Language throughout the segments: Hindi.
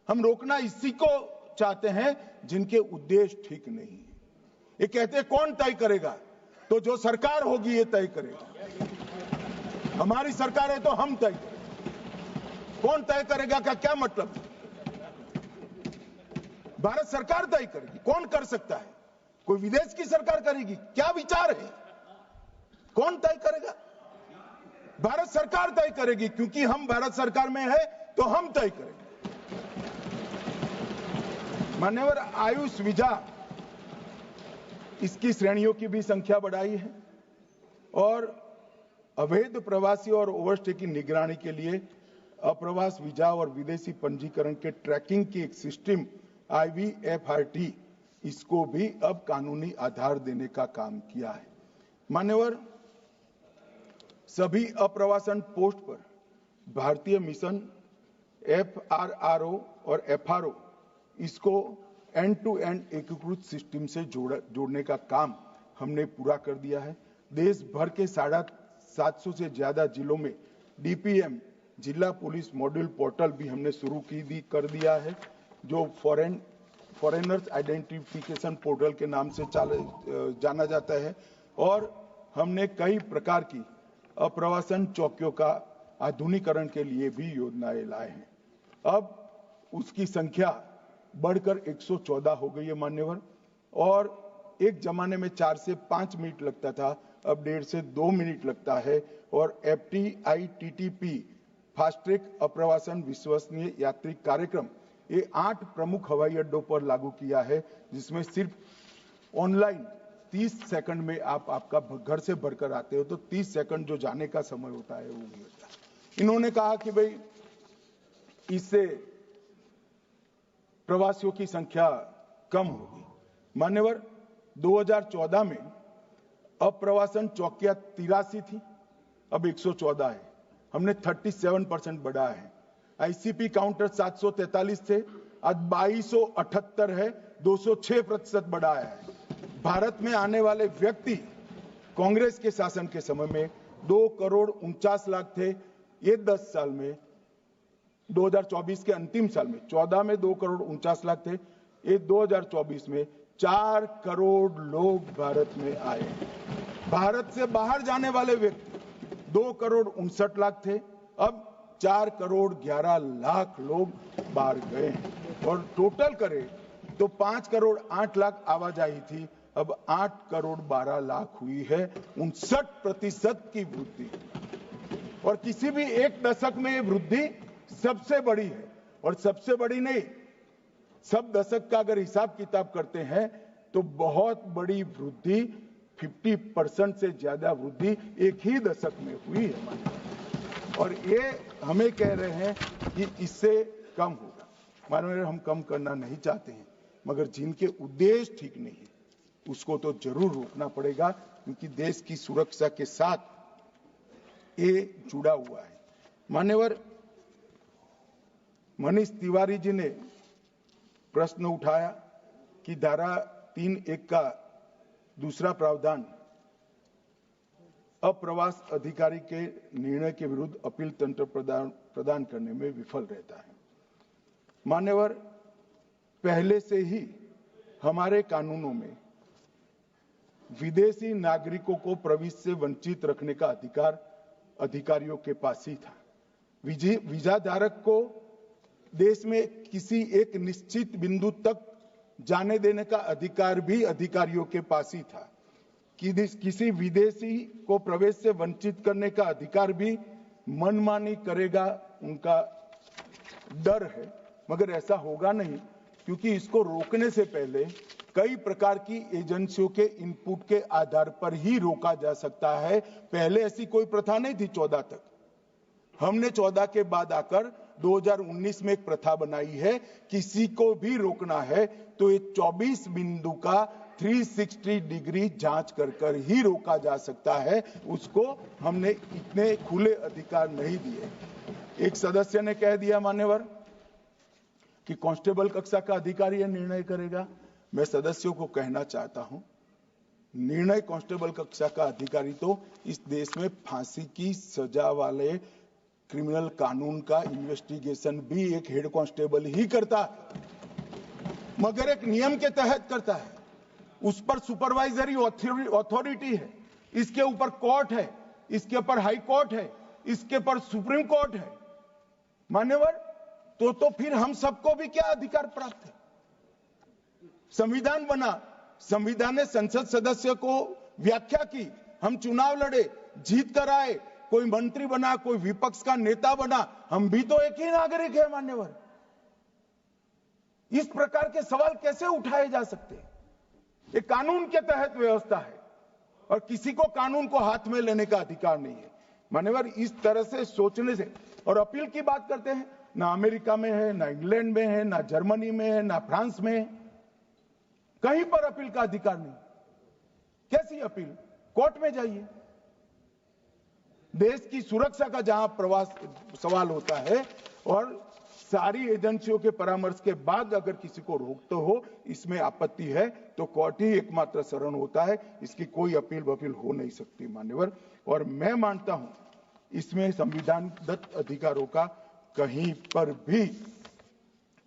हम रोकना इसी को चाहते हैं जिनके उद्देश्य ठीक नहीं है। ये कहते हैं कौन तय करेगा, तो जो सरकार होगी ये तय करेगा। हमारी सरकार है तो हम तय करेंगे। कौन तय करेगा का क्या मतलब है? भारत सरकार तय करेगी। कौन कर सकता है? कोई विदेश की सरकार करेगी? क्या विचार है? कौन तय करेगा? भारत सरकार तय करेगी, क्योंकि हम भारत सरकार में है तो हम तय करेंगे। मान्यवर, आयुष वीजा, इसकी श्रेणियों की भी संख्या बढ़ाई है और अवैध प्रवासी और ओवरस्टे की निगरानी के लिए अप्रवास वीजा और विदेशी पंजीकरण के ट्रैकिंग की एक सिस्टम IVFRT, इसको भी अब कानूनी आधार देने का काम किया है। मान्यवर, सभी अप्रवासन पोस्ट पर भारतीय मिशन FRRO और FRO इसको एंड टू एंड एकीकृत सिस्टम से जोड़ने का काम हमने पूरा कर दिया है। देश भर के 750 से ज्यादा जिलों में DPM जिला पुलिस मॉड्यूल पोर्टल भी हमने शुरू कर दिया है, जो फॉरेनर्स आइडेंटिफिकेशन पोर्टल के नाम से जाना जाता है। और हमने कई प्रकार की अप्रवासन चौकियों का आधुनिकीकरण के लिए भी योजनाएं लाए हैं। अब उसकी संख्या बढ़कर 114 हो गई है मान्यवर, और एक जमाने में 4 से 5 मिनट लगता था, अब 1.5 से 2 मिनट लगता है। और FTITTP फास्ट ट्रैक अप्रवासन विश्वसनीय यात्री कार्यक्रम ये 8 प्रमुख हवाई अड्डों पर लागू किया है, जिसमें सिर्फ ऑनलाइन 30 सेकंड में आपका घर से भरकर आते हो तो 30 सेकंड जो जाने का समय होता है वो भी होता है। इन्होंने कहा कि भाई इससे प्रवासियों की संख्या कम होगी। मान्यवर, 2014 में अप्रवासन चौकियां 83 थी, अब 114 है। हमने 37% बढ़ा है। ICP काउंटर 743 थे, आज 2278 है, 206% बढ़ा है। भारत में आने वाले व्यक्ति कांग्रेस के शासन के समय में 2,49,00,000 थे। ये 10 साल में 2024 के अंतिम साल में 14 में 2,49,00,000 थे, ये 2024 में 4 करोड़ लोग भारत में आए। भारत से बाहर जाने वाले व्यक्ति 2,59,00,000 थे, अब 4,11,00,000 लोग बाहर गए हैं। और टोटल करें तो 5,08,00,000 आवाजाही थी, अब 8,12,00,000 हुई है, 59% की वृद्धि। और किसी भी एक दशक में ये वृद्धि सबसे बड़ी है। और सबसे बड़ी नहीं, सब दशक का अगर हिसाब किताब करते हैं तो बहुत बड़ी वृद्धि, 50% से ज्यादा वृद्धि एक ही दशक में हुई है। और ये हमें कह रहे हैं कि इससे कम होगा। माननीय, हम कम करना नहीं चाहते हैं, मगर जिनके उद्देश्य ठीक नहीं है उसको तो जरूर रोकना पड़ेगा, क्योंकि देश की सुरक्षा के साथ ये जुड़ा हुआ है। मान्यवर, मनीष तिवारी जी ने प्रश्न उठाया कि धारा 3(1) का दूसरा प्रावधान अप्रवास अधिकारी के निर्णय के विरुद्ध अपील तंत्र प्रदान करने में विफल रहता है। मान्यवर, पहले से ही हमारे कानूनों में विदेशी नागरिकों को प्रवेश से वंचित रखने का अधिकार अधिकारियों के पास ही था। वीजा धारक को देश में किसी एक निश्चित बिंदु तक जाने देने का अधिकार भी अधिकारियों के पास ही था। किसी विदेशी को प्रवेश से वंचित करने का अधिकार भी मनमानी करेगा उनका डर है, मगर ऐसा होगा नहीं, क्योंकि इसको रोकने से पहले कई प्रकार की एजेंसियों के इनपुट के आधार पर ही रोका जा सकता है। पहले ऐसी कोई प्रथा नहीं थी 14 तक। हमने 14 के बाद आकर 2019 में एक प्रथा बनाई है। किसी को भी रोकना है तो ये 24 बिंदु का 360 डिग्री जांच कर ही रोका जा सकता है। उसको हमने इतने खुले अधिकार नहीं दिए। एक सदस्य ने कह दिया मान्यवर कि कांस्टेबल कक्षा का अधिकारी यह निर्णय करेगा। मैं सदस्यों को कहना चाहता हूं, निर्णय कांस्टेबल कक्षा का अधिकारी तो इस देश में फांसी की सजा वाले क्रिमिनल कानून का इन्वेस्टिगेशन भी एक हेड कांस्टेबल ही करता है, मगर एक नियम के तहत करता है। उस पर सुपरवाइजरी अथॉरिटी है, इसके ऊपर कोर्ट है, इसके ऊपर हाई कोर्ट है, इसके ऊपर सुप्रीम कोर्ट है। मान्यवर, तो फिर हम सबको भी क्या अधिकार प्राप्त है? संविधान बना, संविधान ने संसद सदस्य को व्याख्या की, हम चुनाव लड़े, जीत कर आए, कोई मंत्री बना, कोई विपक्ष का नेता बना, हम भी तो एक ही नागरिक है। मान्यवर, इस प्रकार के सवाल कैसे उठाए जा सकते हैं? ये कानून के तहत व्यवस्था है और किसी को कानून को हाथ में लेने का अधिकार नहीं है। मान्यवर, इस तरह से सोचने से, और अपील की बात करते हैं, ना अमेरिका में है, ना इंग्लैंड में है, ना जर्मनी में है, ना फ्रांस में है, कहीं पर अपील का अधिकार नहीं। कैसी अपील? कोर्ट में जाइए। देश की सुरक्षा का जहां प्रवास सवाल होता है और सारी एजेंसियों के परामर्श के बाद अगर किसी को रोकते हो, इसमें आपत्ति है, तो कोर्ट ही एकमात्र शरण होता है। इसकी कोई अपील वपील हो नहीं सकती। मान्यवर, और मैं मानता हूं इसमें संविधान दत्त अधिकारों का कहीं पर भी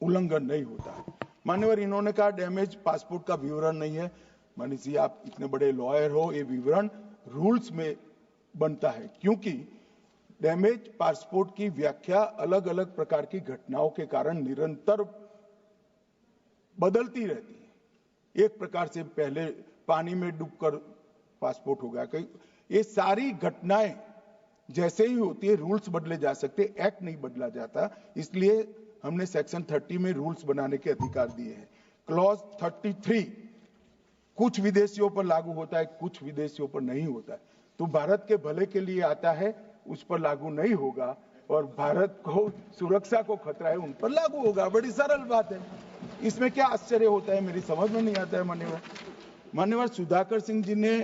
उल्लंघन नहीं होता है। मान्यवर, इन्होंने कहा डैमेज पासपोर्ट का विवरण नहीं है। मनीष जी, आप इतने बड़े लॉयर हो, ये विवरण रूल्स में बनता है, क्योंकि डैमेज पासपोर्ट की व्याख्या अलग अलग प्रकार की घटनाओं के कारण निरंतर बदलती रहती है। एक प्रकार से पहले पानी में डूबकर पासपोर्ट हो गया, कहीं ये सारी घटनाएं जैसे ही होती है, रूल्स बदले जा सकते, एक्ट नहीं बदला जाता। इसलिए हमने सेक्शन 30 में रूल्स बनाने के अधिकार दिए हैं। क्लॉज 33 कुछ विदेशियों पर लागू होता है, कुछ विदेशियों पर नहीं होता है। तो भारत के भले के लिए आता है, उस पर लागू नहीं होगा, और भारत को सुरक्षा को खतरा है, उन पर लागू होगा। बड़ी सरल बात है, इसमें क्या आश्चर्य होता है? मेरी समझ में नहीं आता है। मान्यवर सुधाकर सिंह जी ने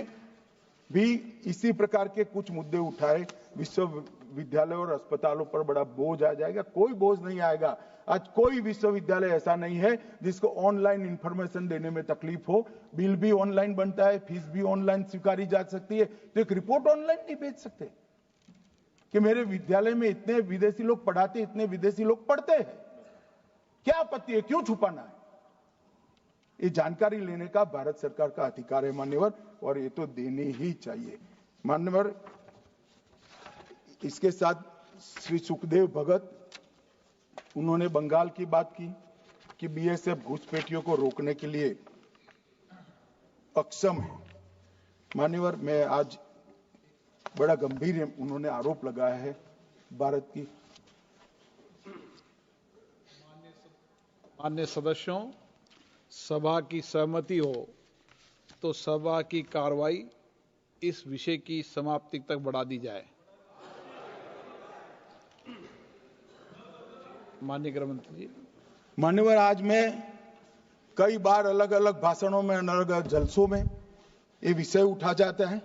भी इसी प्रकार के कुछ मुद्दे उठाए। विश्वविद्यालय और अस्पतालों पर बड़ा बोझ आ जाएगा। कोई बोझ नहीं आएगा। आज कोई विश्वविद्यालय ऐसा नहीं है जिसको ऑनलाइन इंफॉर्मेशन देने में तकलीफ हो। बिल भी ऑनलाइन बनता है, फीस भी ऑनलाइन स्वीकारी जा सकती है, तो एक रिपोर्ट ऑनलाइन नहीं भेज सकते कि मेरे विद्यालय में इतने विदेशी लोग पढ़ाते, इतने विदेशी लोग पढ़ते हैं। क्या आपत्ति है? क्यों छुपाना है? ये जानकारी लेने का भारत सरकार का अधिकार है मान्यवर, और ये तो देनी ही चाहिए। मान्यवर, इसके साथ श्री सुखदेव भगत, उन्होंने बंगाल की बात की कि बीएसएफ घुसपैठियों को रोकने के लिए अक्षम है। मान्यवर, मैं आज बड़ा गंभीर उन्होंने आरोप लगाया है भारत की। माननीय सदस्यों, सभा की सहमति हो तो सभा की कार्रवाई इस विषय की समाप्ति तक बढ़ा दी जाए। माननीय गृह मंत्री जी। मान्यवर, आज मैं कई बार अलग अलग भाषणों में, अलग अलग जलसों में ये विषय उठा जाता है,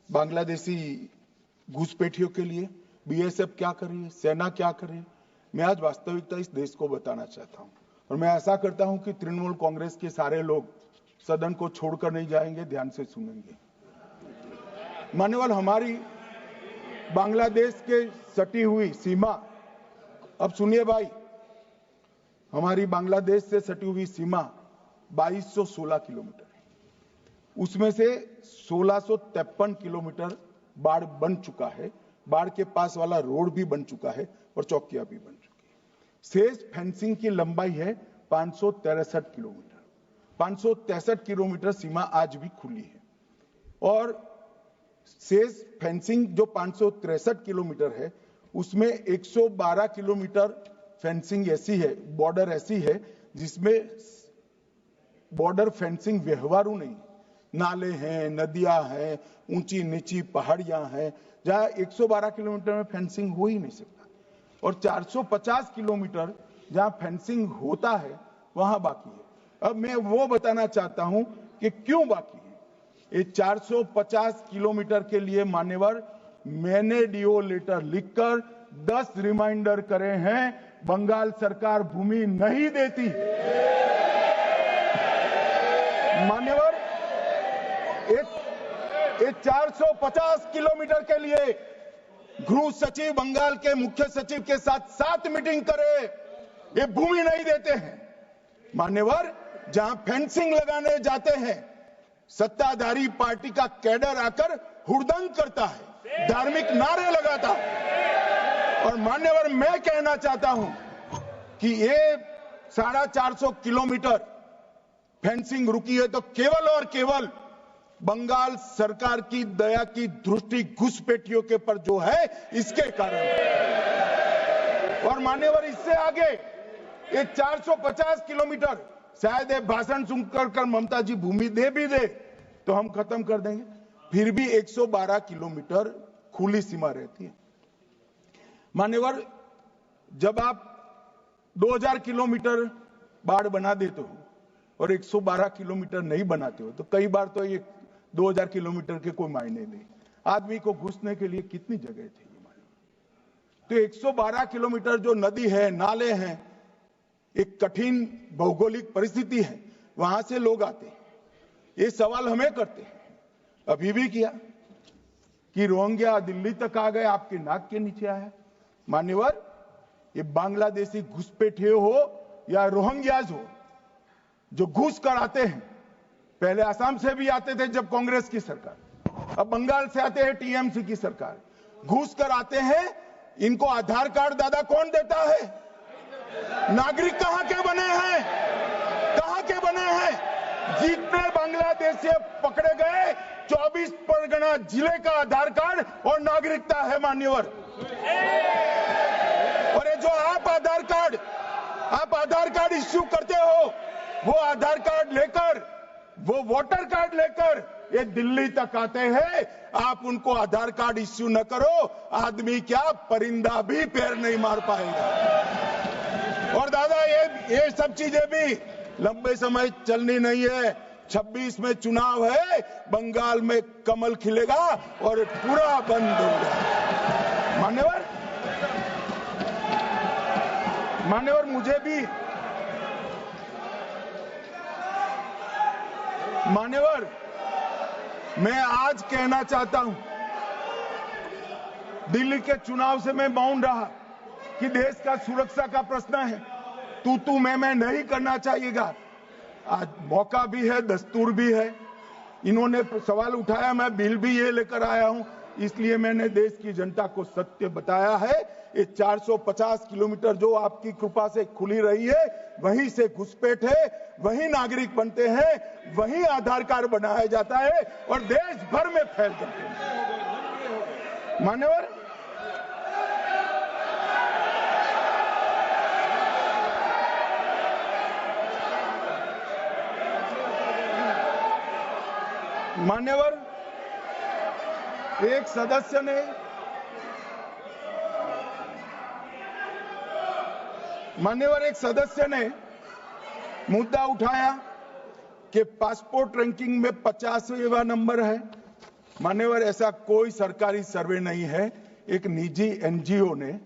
बांग्लादेशी घुसपैठियों के लिए बीएसएफ क्या कर रही है, सेना क्या कर रही है। मैं आज वास्तविकता इस देश को बताना चाहता हूं, और मैं ऐसा करता हूं कि तृणमूल कांग्रेस के सारे लोग सदन को छोड़कर नहीं जाएंगे, ध्यान से सुनेंगे। मान्यवर, हमारी बांग्लादेश के सटी हुई सीमा, अब सुनिए भाई, हमारी बांग्लादेश से सटी हुई सीमा 2216 किलोमीटर है। उसमें से 1653 किलोमीटर बाढ़ बन चुका है, बाढ़ के पास वाला रोड भी बन चुका है और चौकियां भी बन चुकी है। शेष फेंसिंग की लंबाई है 563 किलोमीटर। 563 किलोमीटर सीमा आज भी खुली है, और शेष फेंसिंग जो 563 किलोमीटर है, उसमें 112 किलोमीटर फेंसिंग ऐसी है, बॉर्डर ऐसी है जिसमें बॉर्डर फेंसिंग व्यवहारू नहीं, नाले हैं, नदियां हैं, ऊंची नीची पहाड़ियां हैं, जहां 112 किलोमीटर में फेंसिंग हो ही नहीं सकता, और 450 किलोमीटर जहां फेंसिंग होता है वहां बाकी है। अब मैं वो बताना चाहता हूं कि क्यों बाकी है। ये 450 किलोमीटर के लिए मान्यवर, मैंने डीओ लेटर लिखकर 10 रिमाइंडर करे हैं, बंगाल सरकार भूमि नहीं देती। मान्यवर, ये 450 किलोमीटर के लिए गृह सचिव बंगाल के मुख्य सचिव के साथ 7 मीटिंग करे, ये भूमि नहीं देते हैं। मान्यवर, जहां फेंसिंग लगाने जाते हैं, सत्ताधारी पार्टी का कैडर आकर हुड़दंग करता है, धार्मिक नारे लगाता है। और मान्यवर, मैं कहना चाहता हूं कि ये 450 किलोमीटर फेंसिंग रुकी है तो केवल और केवल बंगाल सरकार की दया की दृष्टि घुसपैठियों के पर जो है, इसके कारण। और मान्यवर, इससे आगे ये 450 किलोमीटर शायद ये भाषण सुनकर ममता जी भूमि दे भी दे तो हम खत्म कर देंगे, फिर भी 112 किलोमीटर खुली सीमा रहती है। मान्यवर, जब आप 2000 किलोमीटर बाढ़ बना देते हो और 112 किलोमीटर नहीं बनाते हो, तो कई बार तो ये 2000 किलोमीटर के कोई मायने नहीं। आदमी को घुसने के लिए कितनी जगह चाहिए? तो 112 किलोमीटर जो नदी है, नाले हैं, एक कठिन भौगोलिक परिस्थिति है, वहां से लोग आते हैं। ये सवाल हमें करते हैं, अभी भी किया कि रोहिंग्या दिल्ली तक आ गए, आपके नाक के नीचे आया। मान्यवर, ये बांग्लादेशी घुसपैठिए हो या रोहिंग्याज हो जो घुस कर आते हैं, पहले असम से भी आते थे जब कांग्रेस की सरकार, अब बंगाल से आते हैं टीएमसी की सरकार, घुस कर आते हैं। इनको आधार कार्ड दादा कौन देता है? नागरिक कहां के बने हैं? कहां के बने हैं? जितने बांग्लादेशी पकड़े गए, 24 परगना जिले का आधार कार्ड और नागरिकता है। मान्यवर, और ये जो आप आधार कार्ड इश्यू करते हो, वो आधार कार्ड लेकर, वो वोटर कार्ड लेकर ये दिल्ली तक आते हैं। आप उनको आधार कार्ड इश्यू न करो, आदमी क्या परिंदा भी पैर नहीं मार पाएगा। और दादा, ये सब चीजें भी लंबे समय चलनी नहीं है। 26 में चुनाव है, बंगाल में कमल खिलेगा और पूरा बंद होगा। मान्यवर, मैं आज कहना चाहता हूं, दिल्ली के चुनाव से मैं मौन रहा कि देश का सुरक्षा का प्रश्न है, तू मैं नहीं करना चाहिएगा। आज मौका भी है, दस्तूर भी है। इन्होंने सवाल उठाया, मैं बिल भी ये लेकर आया हूं, इसलिए मैंने देश की जनता को सत्य बताया है। ये 450 किलोमीटर जो आपकी कृपा से खुली रही है, वहीं से घुसपैठ है, वहीं नागरिक बनते हैं, वहीं आधार कार्ड बनाया जाता है और देश भर में फैल जाते हैं। मान्यवर, एक सदस्य ने मुद्दा उठाया कि पासपोर्ट रैंकिंग में 50वां नंबर है। मान्यवर, ऐसा कोई सरकारी सर्वे नहीं है, एक निजी एनजीओ ने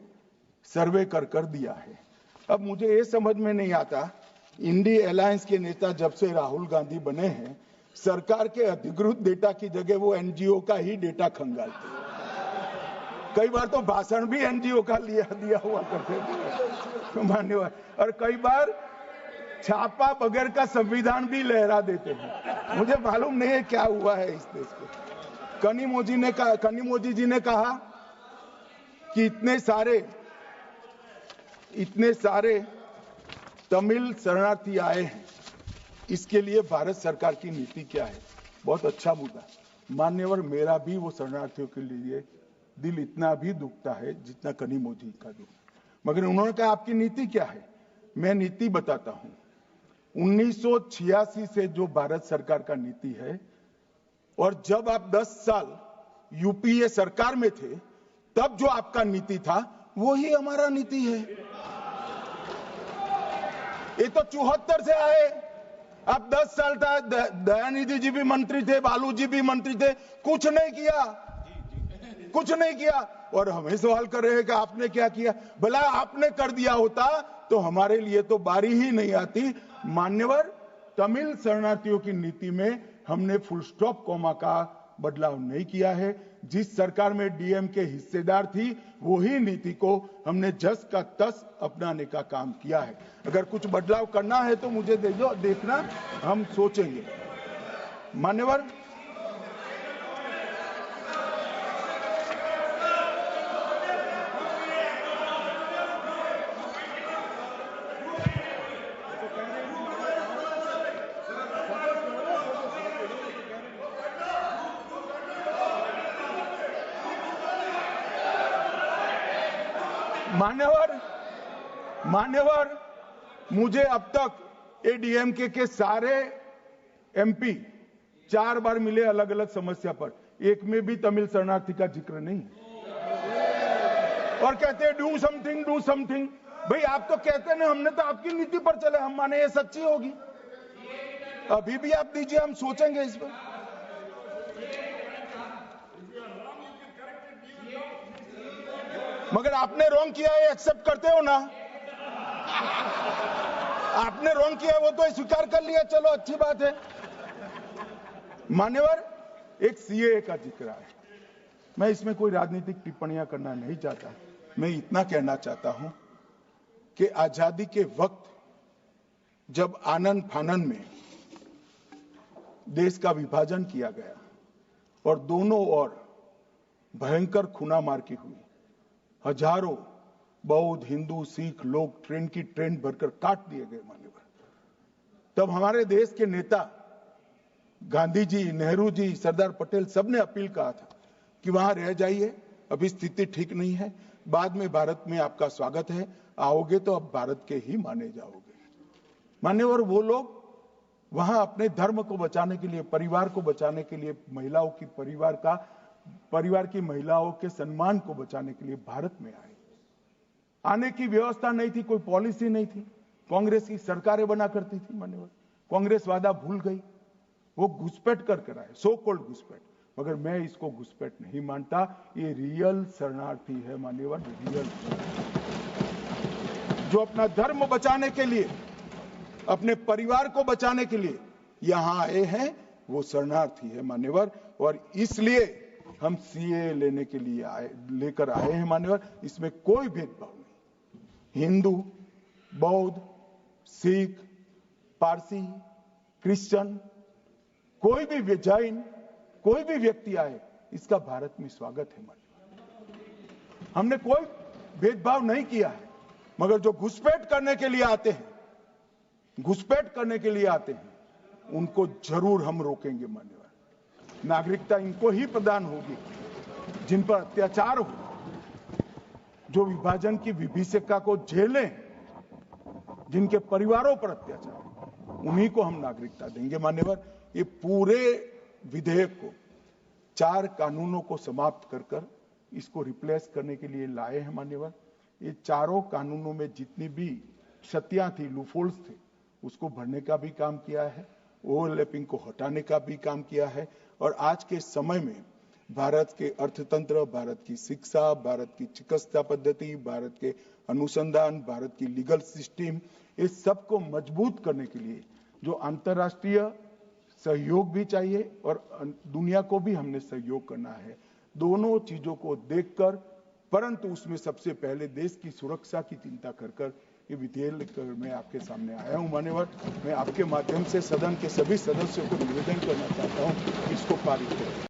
सर्वे कर दिया है। अब मुझे ये समझ में नहीं आता, इंडी अलायंस के नेता जब से राहुल गांधी बने हैं, सरकार के अधिकृत डेटा की जगह वो एनजीओ का ही डेटा खंगालते हैं। कई बार तो भाषण भी एनजीओ का दिया हुआ करते थे। मान्यवर, और कई बार छापा बगैर का संविधान भी लहरा देते हैं। मुझे मालूम नहीं है क्या हुआ है इस देश को। कनिमोजी जी ने कहा कि इतने सारे तमिल शरणार्थी आए हैं, इसके लिए भारत सरकार की नीति क्या है? बहुत अच्छा मुद्दा। मान्यवर, मेरा भी वो शरणार्थियों के लिए दिल इतना भी दुखता है जितना कनिमोजी का दुख। मगर उन्होंने कहा आपकी नीति क्या है? मैं नीति बताता हूं। 1986 से जो भारत सरकार का नीति है, और जब आप 10 साल यूपीए सरकार में थे, तब जो आपका नीति था वो ही हमारा नीति है। ये तो 74 से आए, अब 10 साल था, दयानिधि जी भी मंत्री थे, बालू जी भी मंत्री थे, कुछ नहीं किया। और हमें सवाल कर रहे हैं कि आपने क्या किया? भला आपने कर दिया होता तो हमारे लिए तो बारी ही नहीं आती। मान्यवर, तमिल शरणार्थियों की नीति में हमने फुल स्टॉप कॉमा का बदलाव नहीं किया है। जिस सरकार में डीएमके हिस्सेदार थी, वही नीति को हमने जस का तस अपनाने का काम किया है। अगर कुछ बदलाव करना है तो मुझे दे दो, देखना, हम सोचेंगे। मान्यवर, मान्यवर, मुझे अब तक एडीएमके के सारे एमपी 4 बार मिले अलग अलग समस्या पर, एक में भी तमिल शरणार्थी का जिक्र नहीं है। और कहते हैं डू समथिंग। भाई आप तो कहते हैं, हमने तो आपकी नीति पर चले, हम माने ये सच्ची होगी। अभी भी आप दीजिए, हम सोचेंगे इस पर। मगर आपने रॉन्ग किया है, एक्सेप्ट करते हो ना? आपने रॉन्ग किया वो तो स्वीकार कर लिया, चलो अच्छी बात है। मान्यवर, एक सीएए का जिक्र है, मैं इसमें कोई राजनीतिक टिप्पणियां करना नहीं चाहता। मैं इतना कहना चाहता हूं कि आजादी के वक्त जब आनन फानन में देश का विभाजन किया गया और दोनों ओर भयंकर खूनामार की हुई, हजारों बौद्ध, हिंदू, सिख लोग ट्रेन की ट्रेन भरकर काट दिए गए। मान्यवर, तब हमारे देश के नेता गांधी जी, नेहरू जी, सरदार पटेल सबने अपील कहा था कि वहां रह जाइए, अभी स्थिति ठीक नहीं है, बाद में भारत में आपका स्वागत है, आओगे तो अब भारत के ही माने जाओगे। मान्यवर, वो लोग वहां अपने धर्म को बचाने के लिए, परिवार को बचाने के लिए, महिलाओं की परिवार की महिलाओं के सम्मान को बचाने के लिए भारत में आए। आने की व्यवस्था नहीं थी, कोई पॉलिसी नहीं थी, कांग्रेस की सरकारें बना करती थी। मान्यवर, कांग्रेस वादा भूल गई, वो घुसपैठ कर आए, सो कॉल्ड घुसपैठ। मगर मैं इसको घुसपैठ नहीं मानता, ये रियल शरणार्थी है। मान्यवर, रियल, जो अपना धर्म बचाने के लिए, अपने परिवार को बचाने के लिए यहां आए हैं, वो शरणार्थी है। मान्यवर, और इसलिए हम सीए लेने के लिए लेकर आए हैं। मान्यवर, इसमें कोई भेदभाव नहीं, हिंदू, बौद्ध, सिख, पारसी, क्रिश्चियन, कोई भी जैन, कोई भी व्यक्ति आए, इसका भारत में स्वागत है। मान्यवर, हमने कोई भेदभाव नहीं किया है। मगर जो घुसपैठ करने के लिए आते हैं, उनको जरूर हम रोकेंगे। मान्यवर, नागरिकता इनको ही प्रदान होगी जिन पर अत्याचार हो, जो विभाजन की विभीषिका को झेलें, जिनके परिवारों पर अत्याचार, उन्हीं को हम नागरिकता देंगे। मान्यवर, ये पूरे विधेयक को 4 कानूनों को समाप्त कर इसको रिप्लेस करने के लिए लाए हैं। मान्यवर, ये चारों कानूनों में जितनी भी क्षतियां थी, लूफोल्स थे, उसको भरने का भी काम किया है, ओवरलैपिंग को हटाने का भी काम किया है। और आज के समय में भारत के अर्थतंत्र, भारत की शिक्षा, भारत की चिकित्सा पद्धति, भारत के अनुसंधान, भारत की लीगल सिस्टम, इस सब को मजबूत करने के लिए जो अंतर्राष्ट्रीय सहयोग भी चाहिए और दुनिया को भी हमने सहयोग करना है। दोनों चीजों को देखकर, परंतु उसमें सबसे पहले देश की सुरक्षा की चिंता कर ये विधेयक लेकर मैं आपके सामने आया हूं। मान्यवर, मैं आपके माध्यम से सदन के सभी सदस्यों को निवेदन करना चाहता हूं, इसको पारित करें।